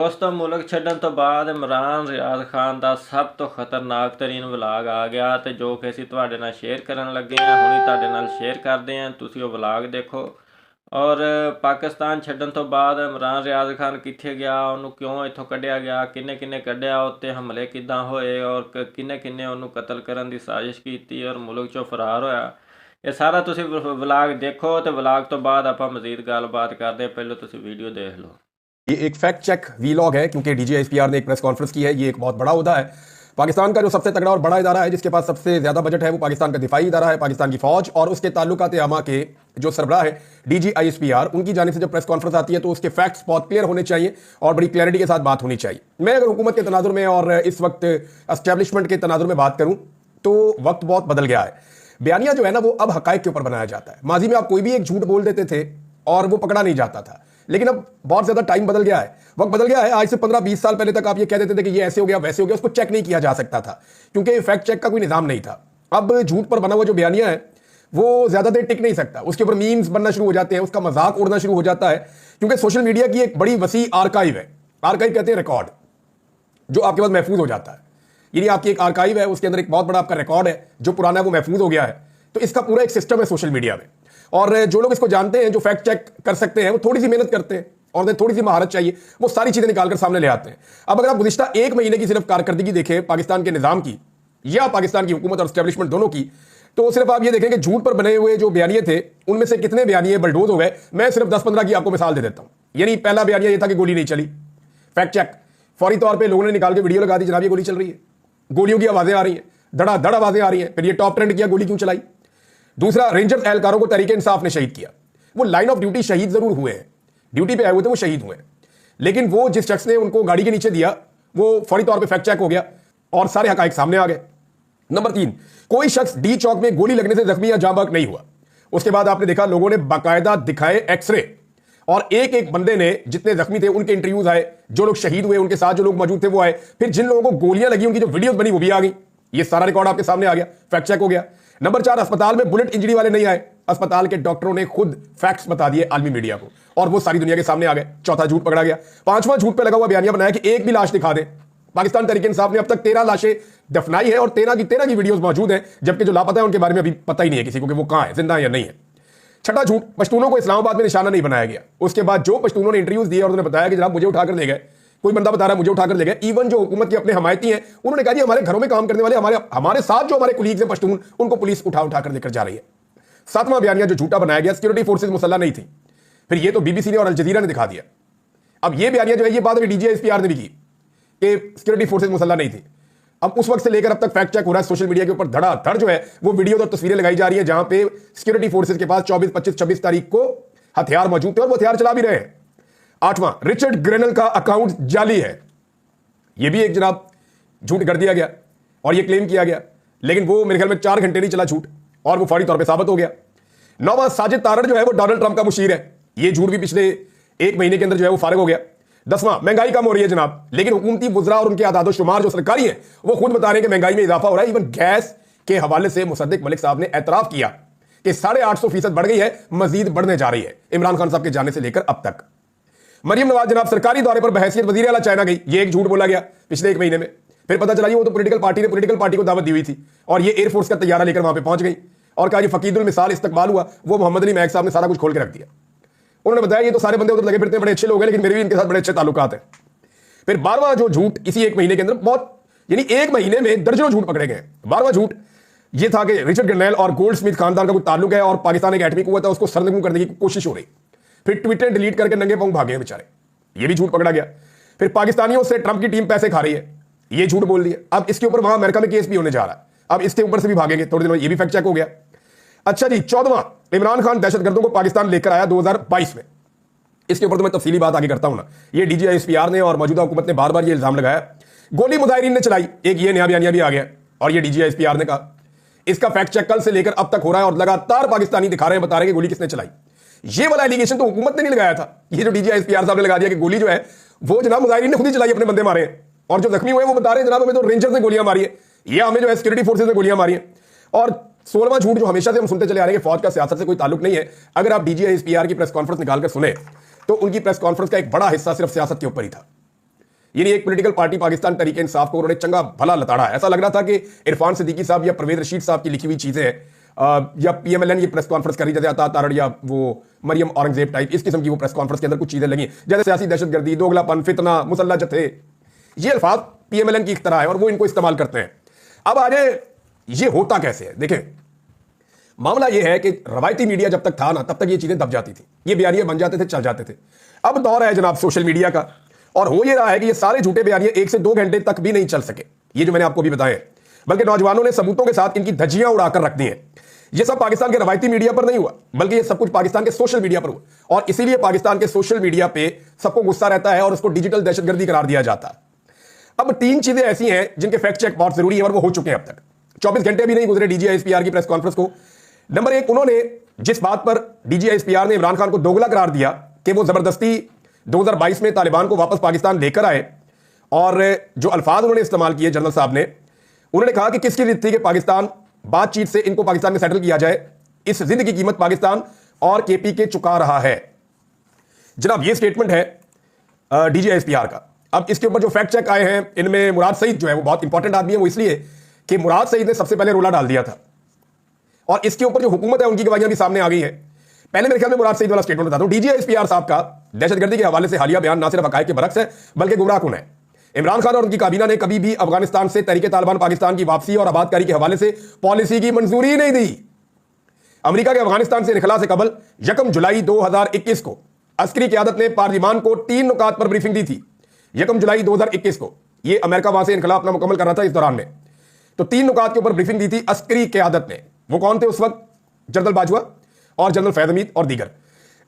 ਦੋਸਤੋ ਮੁਲਕ ਛੱਡਣ ਤੋਂ ਬਾਅਦ ਇਮਰਾਨ ਰਿਆਜ਼ ਖਾਨ ਦਾ ਸਭ ਤੋਂ ਖਤਰਨਾਕ ਤਰੀਨ ਵਲਾਗ ਆ ਗਿਆ ਤੇ ਜੋ ਕਿ ਅਸੀਂ ਤੁਹਾਡੇ ਨਾਲ ਸ਼ੇਅਰ ਕਰਨ ਲੱਗੇ ਹਾਂ। ਹੁਣੀ ਤੁਹਾਡੇ ਨਾਲ ਸ਼ੇਅਰ ਕਰਦੇ ਹਾਂ, ਤੁਸੀਂ ਉਹ ਵਲਾਗ ਦੇਖੋ। ਔਰ ਪਾਕਿਸਤਾਨ ਛੱਡਣ ਤੋਂ ਬਾਅਦ ਇਮਰਾਨ ਰਿਆਜ਼ ਖਾਨ ਕਿੱਥੇ ਗਿਆ, ਉਹਨੂੰ ਕਿਉਂ ਇੱਥੋਂ ਕੱਢਿਆ ਗਿਆ, ਕਿੰਨੇ ਕਿੰਨੇ ਕੱਢਿਆ, ਉੱਤੇ ਹਮਲੇ ਕਿੱਦਾਂ ਹੋਏ ਔਰ ਕਿੰਨੇ ਕਿੰਨੇ ਉਹਨੂੰ ਕਤਲ ਕਰਨ ਦੀ ਸਾਜ਼ਿਸ਼ ਕੀਤੀ ਔਰ ਮੁਲਕ ਚੋਂ ਫਰਾਰ ਹੋਇਆ। ਇਹ ਸਾਰਾ ਤੁਸੀਂ ਵਲਾਗ ਦੇਖੋ ਤੇ ਵਲਾਗ ਤੋਂ ਬਾਅਦ ਆਪਾਂ ਮਜ਼ੀਦ ਗੱਲਬਾत ਕਰਦੇ ਹਾਂ। ਪਹਿਲਾਂ ਤੁਸੀਂ ਵੀਡੀਓ देख लो। ये एक फैक्ट चेक वीलॉग है क्योंकि डीजीआईएसपीआर ने एक प्रेस कॉन्फ्रेंस की है। ये एक बहुत बड़ा ओहदा है। पाकिस्तान का जो सबसे तगड़ा और बड़ा इदारा है जिसके पास सबसे ज्यादा बजट है वो पाकिस्तान का दिफाई इदारा है, पाकिस्तान की फौज। और उसके ताल्लुकात आमा के जो सरबराह है डीजीआईएसपीआर, उनकी जानिब से जब प्रेस कॉन्फ्रेंस आती है तो उसके फैक्ट्स बहुत क्लियर होने चाहिए और बड़ी क्लैरिटी के साथ बात होनी चाहिए। मैं अगर हुकूमत के तनाजुर में और इस वक्त एस्टेब्लिशमेंट के तनाजुर में बात करूं तो वक्त बहुत बदल गया है। बयानिया जो है ना वो अब हकायक के ऊपर बनाया जाता है। माजी में आप कोई भी एक झूठ बोल देते थे और वो पकड़ा नहीं जाता था, लेकिन अब बहुत ज्यादा टाइम बदल गया है, वक्त बदल गया है। आज से 15-20 साल पहले तक आप ये कह देते थे कि ये ऐसे हो गया वैसे हो गया, उसको चेक नहीं किया जा सकता था क्योंकि फैक्ट चेक का कोई निजाम नहीं था। अब झूठ पर बना हुआ जो बयानिया है वो ज्यादा देर टिक नहीं सकता, उसके ऊपर मीम्स बनना शुरू हो जाते हैं, उसका मजाक उड़ना शुरू हो जाता है क्योंकि सोशल मीडिया की एक बड़ी वसी आर्काइव है। आर्काइव कहते हैं रिकॉर्ड, जो आपके पास महफूज हो जाता है। यदि आपकी एक आर्काइव है, उसके अंदर एक बहुत बड़ा आपका रिकॉर्ड है, जो पुराना है वो महफूज हो गया है, तो इसका पूरा एक सिस्टम है सोशल मीडिया में। और जो लोग इसको जानते हैं, जो फैक्ट चेक कर सकते हैं, वो थोड़ी सी मेहनत करते हैं और उन्हें थोड़ी सी महारत चाहिए, वो सारी चीजें निकालकर सामने ले आते हैं। अब अगर आप गुज़िश्ता एक महीने की सिर्फ कारकर्दगी देखें पाकिस्तान के निजाम की या पाकिस्तान की हुकूमत और एस्टेब्लिशमेंट दोनों की, तो सिर्फ आप ये देखें कि झूठ पर बने हुए जो बयानिए थे उनमें से कितने बयानिए बलडोज हो गए। मैं सिर्फ 10-15 की आपको मिसाल दे देता हूं। यानी पहला बयानिया ये था कि गोली नहीं चली, फैक्ट चेक, फौरी तौर पर लोगों ने निकाल के वीडियो लगा दी, जनाब ये गोली चल रही है, गोलियों की आवाजें आ रही हैं, धड़ाधड़ आवाजें आ रही हैं। फिर ये टॉप ट्रेंड किया, गोली क्यों चलाई। दूसरा, रेंजर्स एहलकारों को तहरीके इंसाफ ने शहीद किया। वो लाइन ऑफ ड्यूटी शहीद जरूर हुए हैं, ड्यूटी पे आए हुए थे, वो शहीद हुए हैं, लेकिन वो जिस शख्स ने उनको गाड़ी के नीचे दिया वो फौरी तौर पे फैक्ट चेक हो गया और सारे हकाइक सामने आ गए। नंबर 3, कोई शख्स डी चौक में गोली लगने से जख्मी या जाँ बहक नहीं हुआ। उसके बाद आपने देखा लोगों ने बाकायदा दिखाए एक्सरे और एक एक बंदे ने, जितने जख्मी थे उनके इंटरव्यूज आए, जो लोग शहीद हुए उनके साथ जो लोग मौजूद थे वो आए, फिर जिन लोगों को गोलियां लगी उनकी जो वीडियोस बनी वो भी आ गई। ये सारा रिकॉर्ड आपके सामने आ गया, फैक्ट चेक हो गया। नंबर 4, अस्पताल में बुलेट इंजरी वाले नहीं आए, अस्पताल के डॉक्टरों ने खुद फैक्ट्स बता दिए आलमी मीडिया को और वो सारी दुनिया के सामने आ गए। चौथा, झूठ पकड़ा गया। पांचवां, झूठ पे लगा हुआ बयानिया बनाया कि एक भी लाश दिखा दे। पाकिस्तान तहरीक इंसाफ ने अब तक 13 लाशें दफनाई है और 13 की वीडियोस मौजूद हैं, जबकि जो लापता है उनके बारे में अभी पता ही नहीं है किसी को कि वो कहां है, जिंदा है या नहीं है। छठा झूठ, पश्तूनों को इस्लामाबाद में निशाना नहीं बनाया गया। उसके बाद जो पश्तूनों ने इंटरव्यूज दिए और उन्होंने बताया कि जनाब मुझे उठाकर ले गए, कोई बंदा बता रहा है मुझे उठाकर ले गए। इवन जो हुकूमत के अपने हमायती हैं उन्होंने कहा जी हमारे घरों में काम करने वाले हमारे साथ जो हमारे कुलीग्स हैं पश्तून, उनको पुलिस उठाकर लेकर जा रही है। सातवां बयानिया जो झूठा बनाया गया, सिक्योरिटी फोर्सेज मुसल्ला नहीं थी, फिर ये तो बीबीसी ने और अल जजीरा ने दिखा दिया। अब ये बयानिया जो है ये बात अभी डीजीआईएसपीआर ने भी की कि सिक्योरिटी फोर्सेज मुसल्ला नहीं थी। अब उस वक्त से लेकर अब तक फैक्ट चेक हो रहा है सोशल मीडिया के ऊपर, धड़ाधड़ जो है वो वीडियो और तस्वीरें लगाई जा रही है जहां पे सिक्योरिटी फोर्सेज के पास 24, 25, 26 तारीख को हथियार मौजूद थे और वो हथियार चला भी रहे हैं। आठवां, रिचर्ड ग्रेनल का अकाउंट जाली है, यह भी एक जनाब झूठ कर दिया गया और यह क्लेम किया गया, लेकिन वो मेरे ख्याल में 4 घंटे नहीं चला झूठ और वो फौरी तौर पे साबित हो गया। नौवां, साजिद तारड़ जो है वो डोनाल्ड ट्रंप का मुशीर है, यह झूठ भी पिछले 1 महीने के अंदर जो है वो फारिग हो गया। 10वां, महंगाई कम हो रही है जनाब, लेकिन हुकूमती वुज़रा और उनके आदाद शुमार जो सरकारी है वो खुद बता रहे हैं कि महंगाई में इजाफा हो रहा है। इवन गैस के हवाले से मुसद्दिक मलिक साहब ने एतराफ किया कि 850% बढ़ गई है, मजीद बढ़ने जा रही है इमरान खान साहब के जाने से लेकर अब तक। मरियम नवाज जनाब सरकारी दौरे पर बहैसियत वजीर आला चाइना गई, ये एक झूठ बोला गया पिछले 1 महीने में। फिर पता चला वो तो पॉलिटिकल पार्टी को दावत दी हुई थी और ये एयरफोर्स का तैयारा लेकर वहां पे पहुंच गई और कहा जी फकीदुल मिसाल इस्तकबाल हुआ। वो मोहम्मद अली महक साहब ने सारा कुछ खोल के रख दिया। उन्होंने बताया ये तो सारे बंदे उधर लगे फिरते हैं, बड़े अच्छे लोग हैं, लेकिन मेरे भी इनके साथ बड़े अच्छे ताल्लुकात हैं। फिर 12वां जो झूठ इसी 1 महीने के अंदर, बहुत यानी 1 महीने में दर्जनों झूठ पकड़े गए। 12वां झूठ ये था कि रिचर्ड ग्रेनल और गोल्ड स्मिथ खानदान का कोई ताल्लुक है और पाकिस्तान एक एटमी कुव्वत है, उसको सरनगू करने की कोशिश हो रही। फिर ट्विटर डिलीट करके नंगे पांव भागे हैं बेचारे, ये भी झूठ पकड़ा गया। फिर पाकिस्तानियों से ट्रंप की टीम पैसे खा रही है, ये झूठ बोल दिया। अब इसके ऊपर वहां अमेरिका में केस भी होने जा रहा है, अब इसके ऊपर से भी भागेंगे थोड़े दिनों, ये भी फैक्ट चेक हो गया। अच्छा जी, 14वां, इमरान खान दहशतगर्दों को पाकिस्तान लेकर आया 2022 में। इसके ऊपर तो मैं तफसीली बात आगे करता हूं ना। ये डीजीआईएसपीआर ने और मौजूदा हुकूमत ने बार बार ये इल्जाम लगाया गोली मुजाहिरीन ने चलाई, एक ये नया बयानिया भी आ गया और ये डीजीआईएसपीआर ने कहा। इसका फैक्ट चेक कल से लेकर अब तक हो रहा है और लगातार पाकिस्तानी दिखा रहे हैं, बता रहे हैं कि गोली किसने चलाई। ये वाला एलिगेशन तो हुकूमत ने नहीं लगाया था, ये जो डीजीआईएसपीआर साहब ने लगा दिया कि गोली जो है वो जनाब मुजाहिरीन ने खुद ही चलाई, अपने बंदे मारे हैं और जो जख्मी हुए वो बता रहे हैं जनाब हमें तो रेंजर्स ने गोलियां मारी है या हमें जो है सिक्योरिटी फोर्सेज ने गोलियां मारी है। और 16वां झूठ जो हमेशा से हम सुनते चले आ रहे हैं कि फौज का सियासत से कोई ताल्लुक नहीं है। अगर आप डीजीआईएसपीआर की प्रेस कॉन्फ्रेंस निकालकर सुने तो उनकी प्रेस कॉन्फ्रेंस का एक बड़ा हिस्सा सिर्फ सियासत के ऊपर ही था। यानी एक पॉलिटिकल पार्टी पाकिस्तान तहरीक इंसाफ को उन्होंने चंगा भला लताड़ा है। ऐसा लग रहा था कि इरफान सिद्दीकी साहब या परवेज रशीद साहब की लिखी हुई चीजें या पीएमएलएन ये प्रेस कॉन्फ्रेंस करी जैसे अता तारड़ या वो मरियम औरंगजेब टाइप इस किस्म की वो प्रेस कॉन्फ्रेंस के अंदर कुछ चीजें लगी जैसे सियासी दहशतगर्दी, दोगलापन, फितना, मुसल्ला जत्थे, ये अल्फाज पीएमएलएन की इख्तरा है और वो इनको इस्तेमाल करते हैं। अब आज ये होता कैसे है? देखें, मामला ये है कि रवायती मीडिया जब तक था ना तब तक ये चीजें दब जाती थी, ये बयानिए बन जाते थे, चल जाते थे। अब दौर है जनाब सोशल मीडिया का, और हो ये रहा है कि ये सारे झूठे बयानिए 1 से 2 घंटे तक भी नहीं चल सके, ये जो मैंने आपको भी बताए, बल्कि नौजवानों ने सबूतों के साथ इनकी धज्जियां उड़ाकर रख दी हैं। ये सब पाकिस्तान के रवायती मीडिया पर नहीं हुआ, बल्कि ये सब कुछ पाकिस्तान के सोशल मीडिया पर हुआ, और इसीलिए पाकिस्तान के सोशल मीडिया पे सबको गुस्सा रहता है और उसको डिजिटल दहशतगर्दी करार दिया जाता है। अब 3 चीजें ऐसी हैं जिनके फैक्ट चेक बहुत जरूरी है और वो हो चुके हैं। अब तक 24 घंटे भी नहीं गुजरे डीजीआईएसपीआर की प्रेस कॉन्फ्रेंस को। नंबर 1, उन्होंने जिस बात पर डीजीआईएसपीआर ने इमरान खान को दोगला करार दिया कि वो जबरदस्ती 2022 में तालिबान को वापस पाकिस्तान लेकर आए, और जो अल्फाज उन्होंने इस्तेमाल किए जनरल साहब ने, उन्होंने कहा कि किसकी जिद थी कि पाकिस्तान बातचीत से इनको पाकिस्तान में सेटल किया जाए, इस जिद की कीमत पाकिस्तान और केपीके चुका रहा है। जनाब ये स्टेटमेंट है डीजीआईएसपीआर का। अब इसके ऊपर जो फैक्ट चेक आए हैं इनमें मुराद सईद जो है वो बहुत इंपॉर्टेंट आदमी है, वो इसलिए कि मुराद सईद ने सबसे पहले रोला डाल दिया था, और इसके ऊपर जो हुकूमत है उनकी गवाहियां भी सामने आ गई है। पहले मेरे ख्याल में मुराद सईद वाला स्टेटमेंट बताता हूं। डीजीआईएसपीआर साहब का दहशतगर्दी के हवाले से हालिया बयान ना सिर्फ हकायक के बरक्स है बल्कि गुमराहकुन है। इमरान खान और उनकी काबीना ने कभी भी अफगानिस्तान से तहरीके तालिबान पाकिस्तान की वापसी और आबादकारी के हवाले से पॉलिसी की मंजूरी नहीं दी। अमेरिका के अफगानिस्तान से इनखला से कबल 1 जुलाई 2021 को अस्करी क़यादत ने पार्लिमान को 3 नुकात पर ब्रीफिंग दी थी। 1 जुलाई 2021 को ये अमेरिका वहां से इनखला अपना मुकम्मल कर रहा था, इस दौरान में तो 3 नुकात के ऊपर ब्रीफिंग दी थी अस्करी क़यादत ने। वो कौन थे उस वक्त? जनरल बाजवा और जनरल फैज़ हमीद और दीगर,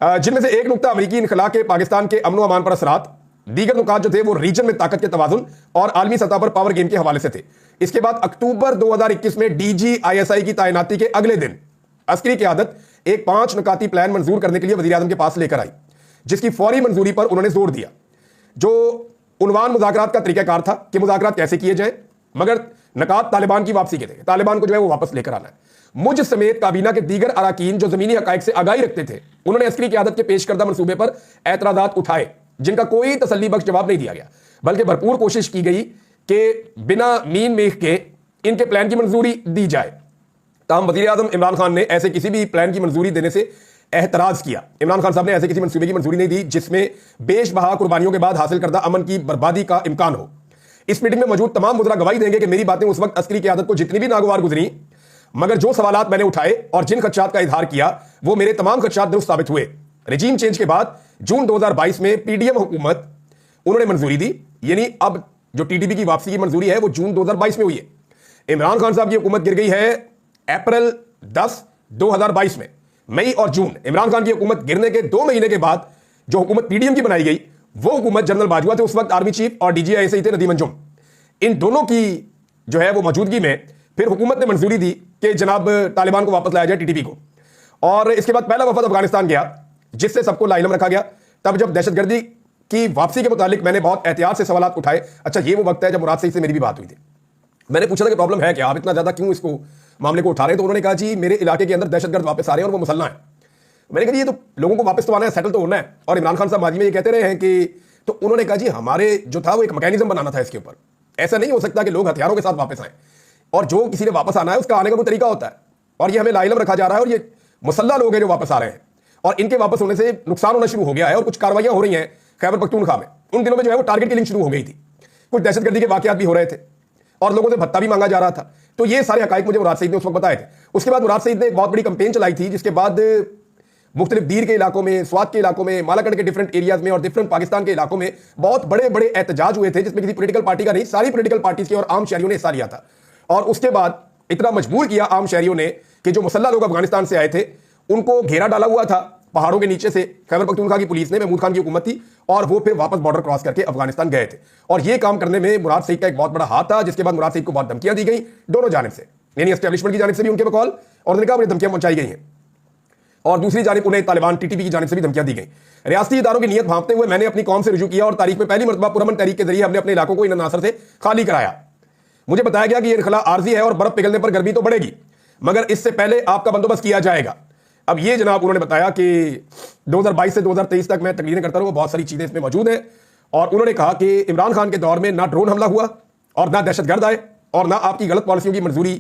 जिनमें से एक नुकता अमेरिकी इनखला के पाकिस्तान के अमन व अमान पर असरात, दीगर नुकात जो थे वो रीजन में ताकत के तवाजुन और आलमी सतह पर पावर गेम के हवाले से थे। इसके बाद अक्टूबर 2021 में डीजीआईएसआई की तैनाती के अगले दिन अस्करी क़यादत एक 5 नुकाती प्लान मंजूर करने के लिए वज़ीर आज़म के पास लेकर आई, जिसकी फौरी मंजूरी पर उन्होंने जोर दिया। जो उन्वान मुज़ाकरात का तरीक़ाकार था कि मुज़ाकरात कैसे किए जाए, मगर नकात तालिबान की वापसी के थे, तालिबान को जो है वो वापस लेकर आना है। मुझ समेत काबीना के दीगर अराकीन जो जमीनी हकायक से आगाही रखते थे, उन्होंने अस्करी क़यादत के पेश करदा मंसूबे पर एतराज़ात उठाए, जिनका कोई तसल्ली बख्श जवाब नहीं दिया गया, बल्कि भरपूर कोशिश की गई कि बिना मीन मेख के इनके प्लान की मंजूरी दी जाए। ताहम वज़ीर आज़म इमरान खान ने ऐसे किसी भी प्लान की मंजूरी देने से एतराज़ किया। इमरान खान साहब ने ऐसे किसी मंसूबे की मंजूरी नहीं दी जिसमें बेशबहा कुर्बानियों के बाद हासिल करदा अमन की बर्बादी का इम्कान हो। इस मीटिंग में मौजूद तमाम मुज़रा गवाही देंगे कि मेरी बातें उस वक्त अस्करी क़यादत को जितनी भी नागवार गुजरी, मगर जो सवालात मैंने उठाए और जिन खदशात का इजहार किया वो मेरे तमाम खदशात दुरुस्त साबित हुए। रजीम चेंज के बाद जून 2022 में पीडीएम हुकूमत उन्होंने मंजूरी दी, यानी अब जो टीडीपी की वापसी की मंजूरी है वो जून 2022 में हुई है। इमरान खान साहब की हुकूमत गिर गई है अप्रैल 10, 2022 में। मई और जून, इमरान खान की हुकूमत गिरने के 2 महीने के बाद जो हुकूमत पीडीएम की बनाई गई वो हुकूमत जनरल बाजवा थे उस वक्त आर्मी चीफ, और डीजीआईएसआई थे नदीम अंजुम। इन दोनों की जो है वो मौजूदगी में फिर हुकूमत ने मंजूरी दी कि जनाब तालिबान को वापस लाया जाए टीटीपी को, और इसके बाद पहला वफद अफगानिस्तान गया जिससे सबको लाइलम रखा गया। तब जब दहशतगर्दी की वापसी के मुतालिक मैंने बहुत एहतियात से सवाल उठाए। अच्छा, ये वो वक्त है जब मुराद सईद से मेरी भी बात हुई थी। मैंने पूछा था कि प्रॉब्लम है क्या, आप इतना ज्यादा क्यों इसको मामले को उठा रहे हैं? तो उन्होंने कहा जी मेरे इलाके के अंदर दहशतगर्द वापस आ रहे हैं और वो मुसल्ला है। मैंने कहा ये तो लोगों को वापस तो आना है, सेटल तो होना है, और इमरान खान साहब माजी में ये कहते रहे हैं कि, तो उन्होंने कहा जी हमारे जो था वो एक मैकेनिज्म बनाना था इसके ऊपर। ऐसा नहीं हो सकता कि लोग हथियारों के साथ वापस आए, और जो किसी ने वापस आना है उसका आने का कोई तरीका होता है, और ये हमें लाइलम रखा जा रहा है, और ये मुसल्ला लोग हैं जो वापस आ रहे हैं, और इनके वापस होने से नुकसान होना शुरू हो गया है, और कुछ कार्रवाइयां हो रही हैं खैबर पख्तूनख्वा में। उन दिनों में जो है वो टारगेट किलिंग शुरू हो गई थी, कुछ दहशतगर्दी के वाकयात भी हो रहे थे, और लोगों से भत्ता भी मांगा जा रहा था। तो ये सारे हकाइक मुझे मुराद सईद ने उस वक्त बताए थे। उसके बाद मुराद सईद ने एक बहुत बड़ी कंपेन चलाई थी, जिसके बाद मुख्तलिफ दीर के इलाकों में, स्वात के इलाकों में, मालाकंड के डिफरेंट एरियाज में और डिफरेंट पाकिस्तान के इलाकों में बहुत बड़े बड़े एहतजाज हुए थे, जिसमें किसी पॉलिटिकल पार्टी का नहीं, सारी पॉलिटिकल पार्टीज के और आम शहरियों ने हिस्सा लिया था। और उसके बाद इतना मजबूर किया आम शहरियों ने कि जो मुसल्ला लोग अफगानिस्तान से आए थे उनको घेरा डाला हुआ था पहाड़ों के नीचे से। खैबर पख्तूनख्वा की पुलिस ने, महमूद खान की हुकूमत थी, और वो फिर वापस बॉर्डर क्रॉस करके अफगानिस्तान गए थे। और ये काम करने में मुराद सईद का एक बहुत बड़ा हाथ था, जिसके बाद मुराद सईद को बहुत धमकियां दी गई दोनों जानिब से, यानी एस्टेब्लिशमेंट की जानिब से भी उनके बकौल, और उन्होंने कहा मुझे धमकियां पहुंचाई गई हैं, और दूसरी जानिब उन्हें तालिबान टीटीपी की जानिब से भी धमकियां दी गई। रियासती इदारों की नीयत भांपते हुए मैंने अपनी कौम से रुजू किया, और तारीख में पहली मरतबा पुरअमन तहरीक के जरिए हमने अपने इलाकों को इन अनासर से खाली कराया। मुझे बताया गया कि यह इनखला आर्जी है और बर्फ पिघलने पर गर्मी तो बढ़ेगी, मगर इससे पहले आपका बंदोबस्त किया जाएगा। अब ये जनाब उन्होंने बताया कि 2022 से 2023 तक मैं तकरीरें करता रहूँ, बहुत सारी चीजें इसमें मौजूद हैं, और उन्होंने कहा कि इमरान खान के दौर में ना ड्रोन हमला हुआ और ना दहशतगर्द आए और ना आपकी गलत पॉलिसियों की मंजूरी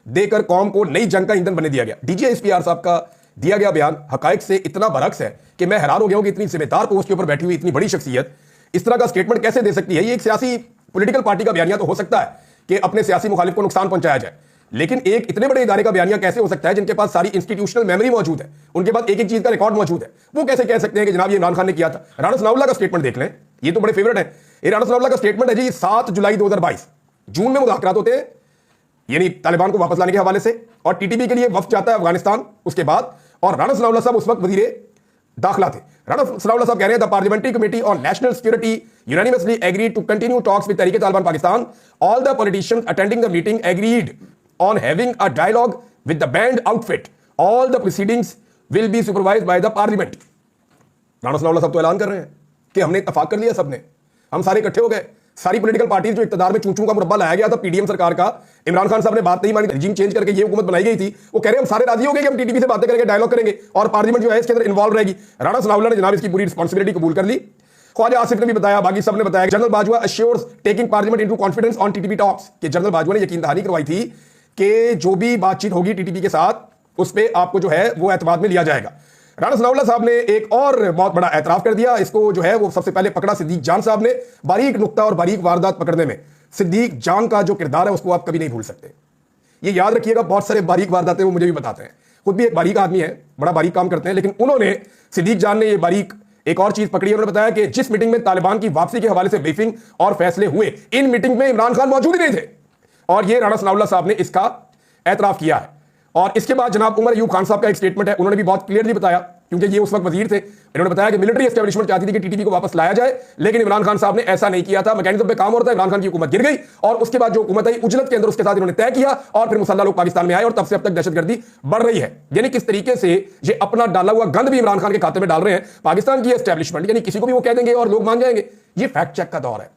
देकर कौम को नई जंग का ईंधन बनने दिया गया। डीजीएसपीआर साहब का दिया गया बयान हकायक से इतना बरअक्स है कि मैं हैरान हो गया हूं कि इतनी जिम्मेदार पोस्ट के ऊपर बैठी हुई इतनी बड़ी शख्सियत इस तरह का स्टेटमेंट कैसे दे सकती है। ये एक सियासी पॉलिटिकल पार्टी का बयानिया तो हो सकता है कि अपने सियासी मुखालिफ को नुकसान पहुंचाया जाए, लेकिन एक इतने बड़े इदारे का बयानिया कैसे हो सकता है जिनके पास सारी इंस्टीट्यूशनल मेमोरी मौजूद है, उनके पास एक एक चीज का रिकॉर्ड मौजूद है। वो कैसे कह सकते हैं कि जनाब ये इमरान खान ने किया था। राणा सनाउल्लाह का स्टेटमेंट देख लें, ये तो बड़े फेवरेट है। ये राणा सनाउल्लाह का स्टेटमेंट है जी 7 जुलाई 2022, जून में मुज़ाकरात होते हैं यानी तालिबान को वापस लाने के हवाले से, और टीटीपी के लिए वफ्द जाता है अफगानिस्तान उसके बाद, और राणा सनाउल्लाह साहब उस वक्त वजीर दाखिला थे। राणा सनाउल्लाह साहब कह रहे हैं the parliamentary committee on national security unanimously agreed to continue talks with Tehreek Taliban Pakistan. All the politicians attending the meeting agreed on having a dialogue with the banned outfit. All the proceedings will be supervised by the parliament. Rana Sanaullah साहब तो ऐलान कर रहे हैं कि हमने इत्तेफाक कर लिया, सबने, हम सारे इकट्ठे हो गए, सारी पॉलिटिकल पार्टीज जो इक्तदार में चूचू का मुरब्बा लाया गया था पीडीएम सरकार का, इमरान खान साहब ने बात नहीं मानी, रिजीम चेंज करके ये हुकूमत बनाई गई थी, वो कह रहे हैं हम सारे राजी हो गए कि हम टीटीपी से बातें करेंगे, डायलॉग करेंगे और पार्लियामेंट जो है इसके अंदर इन्वॉल्व रहेगी। राणा सनाउल्लाह ने जनाब इसकी पूरी रिस्पॉन्सिबिलिटी कबूल कर ली। ख्वाजा आसिफ ने भी बताया, बाकी सब ने बताया, general Bajwa assures taking parliament into confidence on TTP talks, कि जनरल बाजवा ने यकीन दहानी करवाई थी कि जो भी बातचीत होगी टीटीपी के साथ उस पर आपको जो है वो एतमाद में लिया जाएगा। राणा सनाउल्लाह साहब ने एक और बहुत बड़ा एतराफ कर दिया, इसको जो है वो सबसे पहले पकड़ा सिद्दीक जान साहब ने। बारीक नुक्ता और बारीक वारदात पकड़ने में सिद्दीक जान का जो किरदार है उसको आप कभी नहीं भूल सकते। ये याद रखिएगा, बहुत सारे बारीक वारदातें वो मुझे भी बताते हैं, खुद भी एक बारीक आदमी है, बड़ा बारीक काम करते हैं, लेकिन उन्होंने, सिद्दीक जान ने ये बारीक एक और चीज पकड़ी है। उन्होंने बताया कि जिस मीटिंग में तालिबान की वापसी के हवाले से ब्रीफिंग और फैसले हुए, इन मीटिंग में इमरान खान मौजूद ही नहीं थे, और ये राणा सनाउल्लाह साहब ने इसका एतराफ किया है। और इसके बाद जनाब उमर अयूब खान साहब का एक स्टेटमेंट है, उन्होंने भी बहुत क्लियरली बताया, क्योंकि ये उस वक्त वजीर थे, इन्होंने बताया कि मिलिट्री एस्टेब्लिशमेंट चाहती थी कि टीटीपी को वापस लाया जाए, लेकिन इमरान खान साहब ने ऐसा नहीं किया था। मैकेनिज्म पे काम हो रहा था, इमरान खान की हुकूमत गिर गई और उसके बाद जो हुकूमत आई उजलत के अंदर उसके साथ इन्होंने तय किया और फिर मुसल्लह लोग पाकिस्तान में आए और तब से अब तक दहशतगर्दी बढ़ रही है। यानी किस तरीके से ये अपना डाला हुआ गंद भी इमरान खान के खाते में डाल रहे हैं पाकिस्तान की एस्टेब्लिशमेंट, यानी किसी को भी वो कह देंगे और लोग मान जाएंगे। ये फैक्ट चेक का दौर है,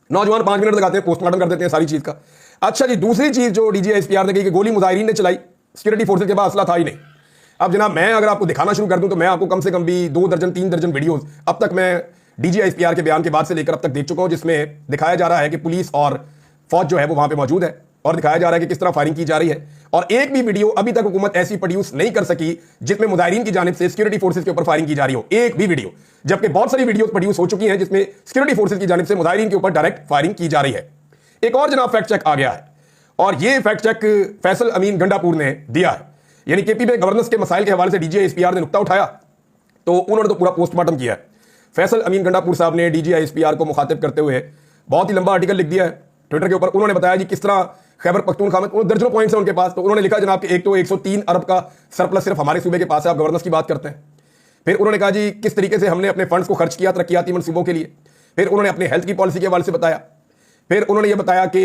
नौजवान 5 मिनट लगाते हैं, पोस्टमार्टम कर देते हैं सारी चीज का। अच्छा जी, दूसरी चीज जो डीजीएसपीआर ने कही कि गोली मुजाहिरीन ने चलाई, सिक्योरिटी फोर्सेज के पास असला था ही नहीं। अब जनाब मैं अगर आपको दिखाना शुरू कर दूं तो मैं आपको कम से कम भी 2 दर्जन 3 दर्जन वीडियोस अब तक मैं डीजीएसपीआर के बयान के बाद से लेकर अब तक देख चुका हूं, जिसमें दिखाया जा रहा है कि पुलिस और फौज जो है वो वहां पे मौजूद है और दिखाया जा रहा है कि किस तरह फायरिंग की जा रही है। और एक भी वीडियो अभी तक हुकूमत ऐसी प्रोड्यूस नहीं कर सकी जिसमें मुजाहिरीन की जानिब से सिक्योरिटी फोर्सेज के ऊपर फायरिंग की जा रही हो, एक भी वीडियो, जबकि बहुत सारी वीडियो प्रोड्यूस हो चुकी हैं जिसमें सिक्योरिटी फोर्सेज की जानिब से मुजाहिरीन के ऊपर डायरेक्ट फायरिंग की जा रही है। एक और जनाब फैक्ट चेक आ गया है, और ये फैक्ट चेक फैसल अमीन गंडापुर ने दिया है। यानी केपी में गवर्नेंस के मसाइल के हवाले से डीजीएसपीआर ने नुक्ता उठाया तो उन्होंने तो पूरा पोस्टमार्टम किया है। फैसल अमीन गंडापुर साहब ने डीजीएसपीआर को मुखातिब करते हुए बहुत ही लंबा आर्टिकल लिख दिया है ट्विटर के ऊपर। उन्होंने बताया जी किस तरह खैबर पख्तूनख्वा में दर्जनों पॉइंट्स हैं उनके पास, तो उन्होंने लिखा जनाब कि एक तो 103 अरब का सरप्लस सिर्फ हमारे सूबे के पास है, आप गवर्नेंस की बात करते हैं। फिर उन्होंने कहा जी किस तरीके से हमने अपने फंड्स को खर्च किया तरक्याती मनसूबों के लिए। फिर उन्होंने अपने हेल्थ की पॉलिसी के हवाले से बताया। फिर उन्होंने ये बताया कि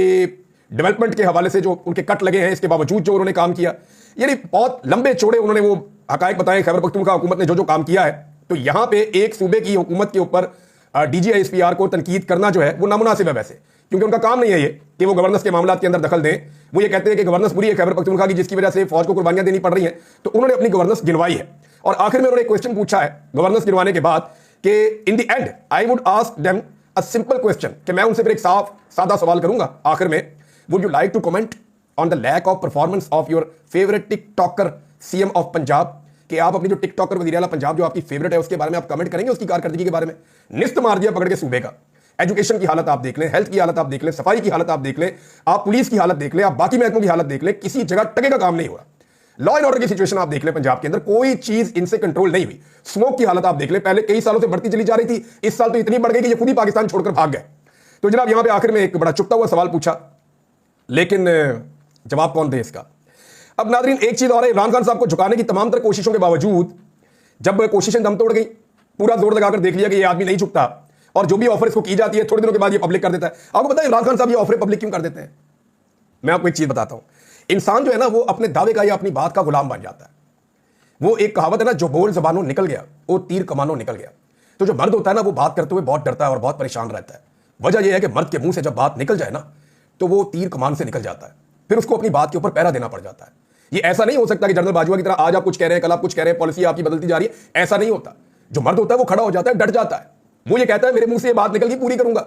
डेवलपमेंट के हवाले से जो उनके कट लगे हैं इसके बावजूद जो उन्होंने काम किया, यानी बहुत लंबे चौड़े उन्होंने वो हकायक बताए खैबर पख्तूनख्वा हुकूमत ने जो जो काम किया है। तो यहां पे एक सूबे की हुकूमत के ऊपर डीजीएसपीआर को तनकीद करना जो है वो नामुनासिब है वैसे, क्योंकि उनका काम नहीं है ये कि वो गवर्नेंस के मामलों के अंदर दखल दें। वो ये कहते हैं कि गवर्नेंस बुरी है खैबर पख्तूनख्वा की, जिसकी वजह से फौज को कुर्बानियां देनी पड़ रही हैं, तो उन्होंने अपनी गवर्नेंस गिनवाई है। और आखिर में उन्होंने एक क्वेश्चन पूछा है गवर्नेंस गिनवाने के बाद कि in the and I would ask them a simple question, कि मैं उनसे फिर एक साफ सादा सवाल करूंगा आखिर में, would you like to comment on the lack of performance of your favourite TikToker CM of Punjab, कि आप अपनी जो टिकटॉकर वज़ीर आला पंजाब जो आपकी फेवरेट है उसके बारे में आप कमेंट करेंगे, उसकी कारकर्दगी के बारे में। निस्त मार दिया पकड़ के सूबे का। एजुकेशन की हालत आप देख लें, हेल्थ की हालत आप देख लें, सफाई की हालत आप देख लें, आप पुलिस की हालत देख लें, आप बाकी महकमों की हालत देख लें, किसी जगह टके का काम नहीं हो रहा। लॉ एंड ऑर्डर की सिचुएशन आप देख लें पंजाब के अंदर, कोई चीज इनसे कंट्रोल नहीं हुई। स्मोक की हालत आप देख लें, पहले कई सालों से बढ़ती चली जा रही थी, इस साल तो इतनी बढ़ गई कि ये खुद ही पाकिस्तान छोड़कर भाग गए। तो जनाब यहां पे आखिर में एक बड़ा चुपता हुआ सवाल पूछा, लेकिन जवाब कौन दे इसका। अब नाज़रीन एक चीज और है, इमरान खान साहब को झुकाने की तमाम तरह कोशिशों के बावजूद जब कोशिशें दम तोड़ गई, पूरा जोर लगाकर देख लिया कि ये आदमी नहीं झुकता, और जो भी ऑफर इसको की जाती है थोड़े दिनों के बाद ये पब्लिक कर देता है। आपको पता है इमरान खान साहब ये ऑफर पब्लिक क्यों कर देते हैं? मैं आपको एक चीज बताता हूं, इंसान जो है ना वो अपने दावे का या अपनी बात का गुलाम बन जाता है। वो एक कहावत है ना, जो बोल जबानों निकल गया वो तीर कमानों निकल गया। तो जो मर्द होता है ना वो बात करते हुए बहुत डरता है और बहुत परेशान रहता है। वजह यह है कि मर्द के मुंह से जब बात निकल जाए ना तो वो तीर कमान से निकल जाता है, फिर उसको अपनी बात के ऊपर पहरा देना पड़ जाता है। ये ऐसा नहीं हो सकता कि जनरल बाजवा की तरह आज आप कुछ कह रहे हैं कल आप कुछ कह रहे हैं, पॉलिसी आपकी बदलती जा रही है, ऐसा नहीं होता। जो मर्द होता है वो खड़ा हो जाता है, डट जाता है, वो ये कहता है मेरे मुंह से ये बात निकल गई, पूरी करूंगा।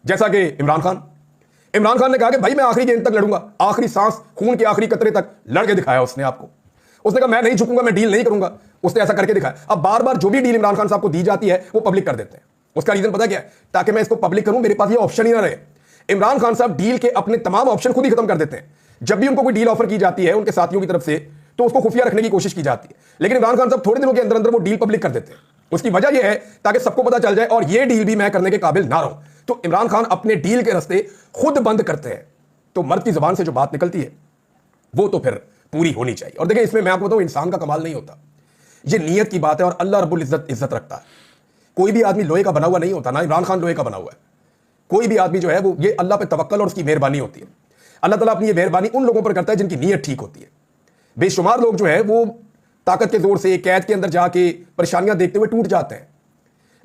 जैसा कि इमरान खान ने कहा कि भाई मैं आखिरी गेंद तक लड़ूंगा, आखिरी सांस, खून के आखिरी कतरे तक लड़के दिखाया उसने आपको। उसने कहा मैं नहीं झुकूंगा, मैं डील नहीं करूंगा, उसने ऐसा करके दिखाया। अब बार बार जो भी डील इमरान खान साहब को दी जाती है वो पब्लिक कर देते हैं। उसका रीजन पता क्या है? ताकि मैं इसको पब्लिक करूं, मेरे पास ये ऑप्शन ही ना रहे। इमरान खान साहब डील के अपने तमाम ऑप्शन खुद ही खत्म कर देते हैं। जब भी उनको कोई डील ऑफर की जाती है उनके साथियों की तरफ से, तो उसको खुफिया रखने की कोशिश की जाती है, लेकिन इमरान खान साहब थोड़े दिनों के अंदर अंदर वो डील पब्लिक कर देते हैं। उसकी वजह यह है ताकि सबको पता चल जाए और ये डील भी मैं करने के काबिल ना रहूं। तो इमरान खान अपने डील के रास्ते खुद बंद करते हैं। तो मर्द की जबान से जो बात निकलती है वो तो फिर पूरी होनी चाहिए। और देखिए, इसमें मैं आपको बताऊं, इंसान का कमाल नहीं होता, ये नीयत की बात है। और अल्लाह रब्बुल इज्जत रखता है। कोई भी आदमी लोहे का बना हुआ नहीं होता, ना इमरान खान लोहे का बना हुआ है। कोई भी आदमी जो है वो, ये अल्लाह पे तवक्कल और उसकी मेहरबानी होती है। अल्लाह ताला अपनी ये मेहरबानी उन लोगों पर करता है जिनकी नीयत ठीक होती है। बेशुमार लोग जो है वो ताकत के जोर से कैद के अंदर जाके परेशानियां देखते हुए टूट जाते हैं,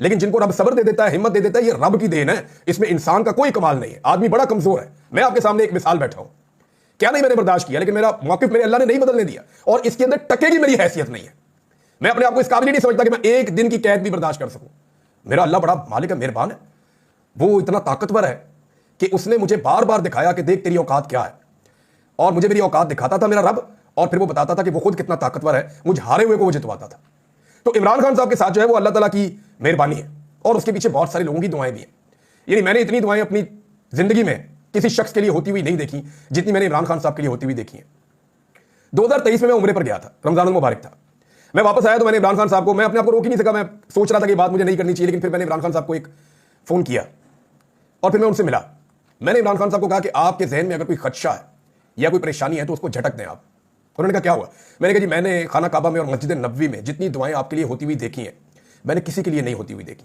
लेकिन जिनको रब सब्र दे देता है, हिम्मत दे देता है, ये रब की देन है। इसमें इंसान का कोई कमाल नहीं है। आदमी बड़ा कमजोर है। मैं आपके सामने एक मिसाल बैठा हूं, क्या नहीं मैंने बर्दाश्त किया, लेकिन मेरा मौकिफ मेरे अल्लाह ने नहीं बदलने दिया, और इसके अंदर टकेगी मेरी हैसियत नहीं है। मैं अपने आप को इस काबिल नहीं समझता कि मैं एक दिन की कैद भी बर्दाश्त कर सकूं। मेरा अल्लाह बड़ा मालिक है, मेहरबान है। वो इतना ताकतवर है कि उसने मुझे बार बार दिखाया कि देख तेरी औकात क्या है, और मुझे मेरी औकात दिखाता था मेरा रब, और फिर वो बताता था कि वो खुद कितना ताकतवर है, मुझे हारे हुए को वो जितवाता था। तो इमरान खान साहब के साथ जो है वो अल्लाह ताला की मेहरबानी है, और उसके पीछे बहुत सारे लोगों की दुआएं भी हैं। यानी मैंने इतनी दुआएं अपनी जिंदगी में किसी शख्स के लिए होती हुई नहीं देखी जितनी मैंने इमरान खान साहब के लिए होती हुई देखी है। 2023 में मैं उम्रे पर गया था, रमजान मुबारक था। मैं वापस आया तो मैंने इमरान खान साहब को, मैं अपने आप को रोक ही नहीं सका, मैं सोच रहा था कि बात मुझे नहीं करनी चाहिए, लेकिन फिर मैंने इमरान खान साहब को एक फोन किया और फिर मैं उनसे मिला। मैंने इमरान खान साहब को कहा कि आपके जहन में अगर कोई खदशा है या कोई परेशानी है तो उसको झटक दें आप। उन्होंने कहा क्या हुआ? मैंने कहा जी मैंने खाना काबा में और मस्जिद नबवी में जितनी दुआएं आपके लिए होती हुई देखी हैं, मैंने किसी के लिए नहीं होती हुई देखी।